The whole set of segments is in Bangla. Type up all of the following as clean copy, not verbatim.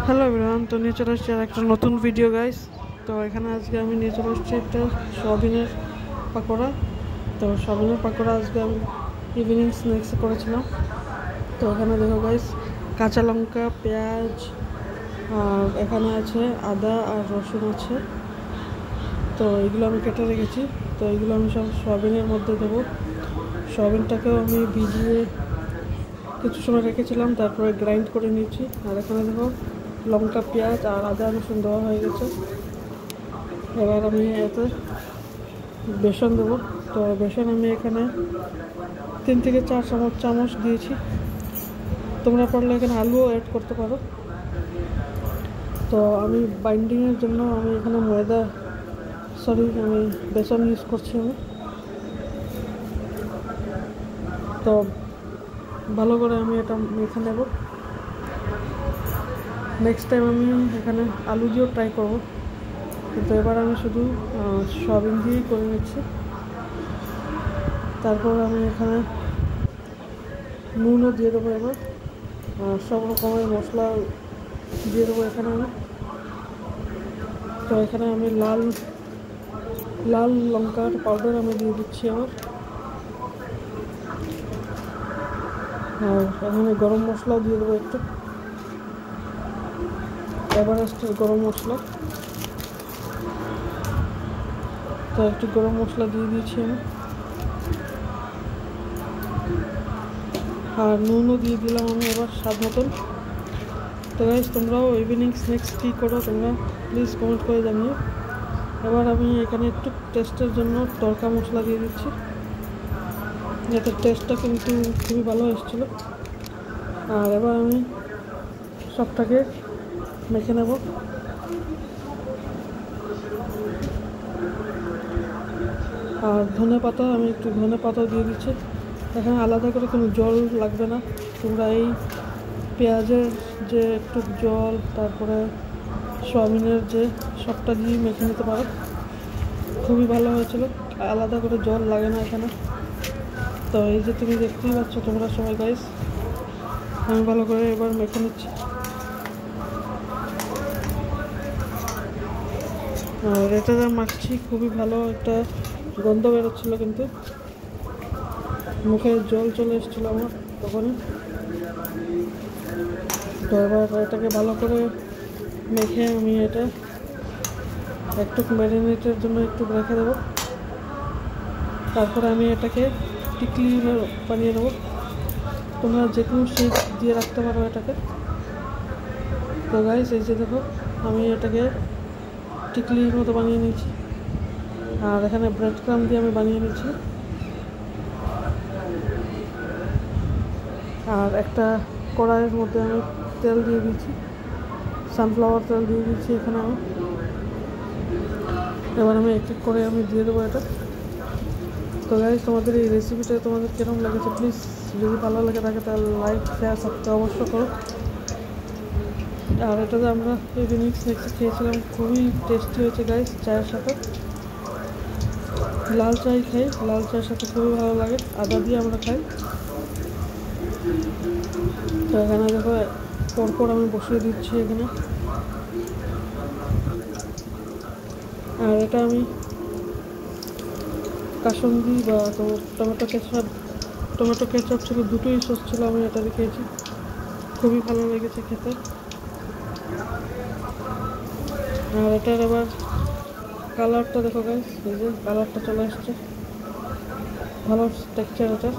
হ্যালো এভরিওয়ান, তো নিয়ে চলে আসছি আর একটা নতুন ভিডিও গাইস। তো এখানে আজকে আমি নিয়ে চলে আসছি একটা সয়াবিনের পাকোড়া। তো সয়াবিনের পাকোড়া আজকে আমি ইভিনিং স্ন্যাক্স করেছিলাম। তো এখানে দেখো গাইস, কাঁচা লঙ্কা, পেঁয়াজ, আর এখানে আছে আদা আর রসুন আছে। তো এগুলো আমি কেটে রেখেছি। তো এগুলো আমি সব সয়াবিনের মধ্যে দেবো। সয়াবিনটাকেও আমি ভিজিয়ে কিছু সময় রেখেছিলাম, তারপরে গ্রাইন্ড করে নিয়েছি। আর এখানে দেখো লঙ্কা, পেঁয়াজ আর আদা রসুন দেওয়া হয়ে গেছে। এবার আমি এতে বেসন দেবো। তো বেসন আমি এখানে 3 থেকে 4 চামচ দিয়েছি। তোমরা পারলে এখানে আলুও অ্যাড করতে পারো। তো আমি বাইন্ডিংয়ের জন্য আমি এখানে আমি বেসন ইউজ করছি আমি। তো ভালো করে আমি এটা মেখে নেব। নেক্সট টাইম আমি এখানে আলু দিয়েও ট্রাই করব, কিন্তু এবার আমি শুধু সয়াবিন দিয়েই করে নিচ্ছি। তারপর আমি এখানে নুনও দিয়ে দেবো। এবার সব রকমের মশলা দিয়ে দেবো এখানে আমি। তো এখানে আমি লাল লঙ্কার পাউডার আমি দিয়ে দিচ্ছি আবার। আর এখানে গরম মশলাও দিয়ে দেবো একটু, এভারেস্টের গরম মশলা। তো একটু গরম মশলা দিয়ে দিয়েছি আমি, আর নুনও দিয়ে দিলাম আমি এবার স্বাদ মতন। তো গাইস, তোমরাও ইভিনিং স্ন্যাক্স কী করো তোমরা প্লিজ কমেন্ট করে জানিও। এবার আমি এখানে একটু টেস্টের জন্য তড়কা মশলা দিয়ে দিচ্ছি, যাতে টেস্টটা কিন্তু খুবই ভালো এসেছিলো। আর এবার আমি সবটাকে মেখে নেব। আর ধনে পাতা, আমি একটু ধনে পাতাও দিয়ে দিচ্ছি। এখানে আলাদা করে কোনো জল লাগবে না। তোমরা এই পেঁয়াজের যে একটু জল, তারপরে সয়াবিনের যে সবটা দিয়ে মেখে নিতে পারো। খুবই ভালো হয়েছিল, আলাদা করে জল লাগে না এখানে। তো এই যে তুমি দেখতেই পাচ্ছ তোমরা সবাই গাইস, আমি ভালো করে এবার মেখে নিচ্ছি। আর এটা যা মাখছি খুবই ভালো একটা গন্ধ বেরোচ্ছিলো, কিন্তু মুখে জল চলে এসেছিলো আমার তখনই। তো এবার এটাকে ভালো করে মেখে আমি এটা একটু ম্যারিনেটের জন্য একটু রেখে দেবো। তারপরে আমি এটাকে টিকলি বানিয়ে নেবো। তোমরা যে কোনো শেপ দিয়ে রাখতে পারো এটাকে। তো গাইস, এই যে দেখো আমি এটাকে টিকলির মতো বানিয়ে নিয়েছি। আর এখানে ব্রেড ক্রাম্ব দিয়ে আমি বানিয়ে নিয়েছি। আর একটা কড়াইয়ের মধ্যে আমি তেল দিয়ে দিয়েছি, সানফ্লাওয়ার তেল দিয়ে দিয়েছি এখানে আমি। এবার আমি এক এক করে আমি দিয়ে দেবো এটা। তো গাইস, তোমাদের এই রেসিপিটা তোমাদের কীরকম লেগেছে প্লিজ যদি ভালো লাগে থাকে তাহলে লাইক, শেয়ার, সাবস্ক্রাইব অবশ্যই করো। আর এটাতে আমরা ইভিনিং স্ন্যাক্সে খেয়েছিলাম, খুবই টেস্টি হয়েছে গাইস। চায়ের সাথে লাল চাই খাই, লাল চায়ের সাথে খুবই ভালো লাগে, আদা দিয়ে আমরা খাই। তো এখানে দেখো পরপর আমি বসিয়ে দিচ্ছি এখানে। আর এটা আমি কাসুন্দি বা টমেটো কেচাপ ছিল, দুটোই সস ছিল, আমি এটা খেয়েছি, খুবই ভালো লেগেছে খেতে। আর এটার এবার কালারটা দেখো গাইস, এই যে কালারটা চলে আসছে, ভালো টেক্সচার এটা।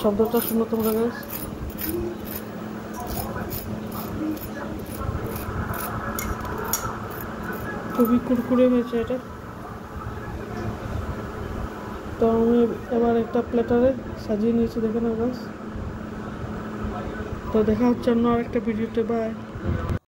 শব্দটা শুনো তোমরা গাইস, খুবই কুড়কুড়ে হয়েছে এটা। তো আমি এবার একটা প্লেটারে সাজিয়ে নিয়েছি, দেখে নাও গাইস। তো দেখা হচ্ছে অন্য আরেকটা ভিডিওতে, বাই।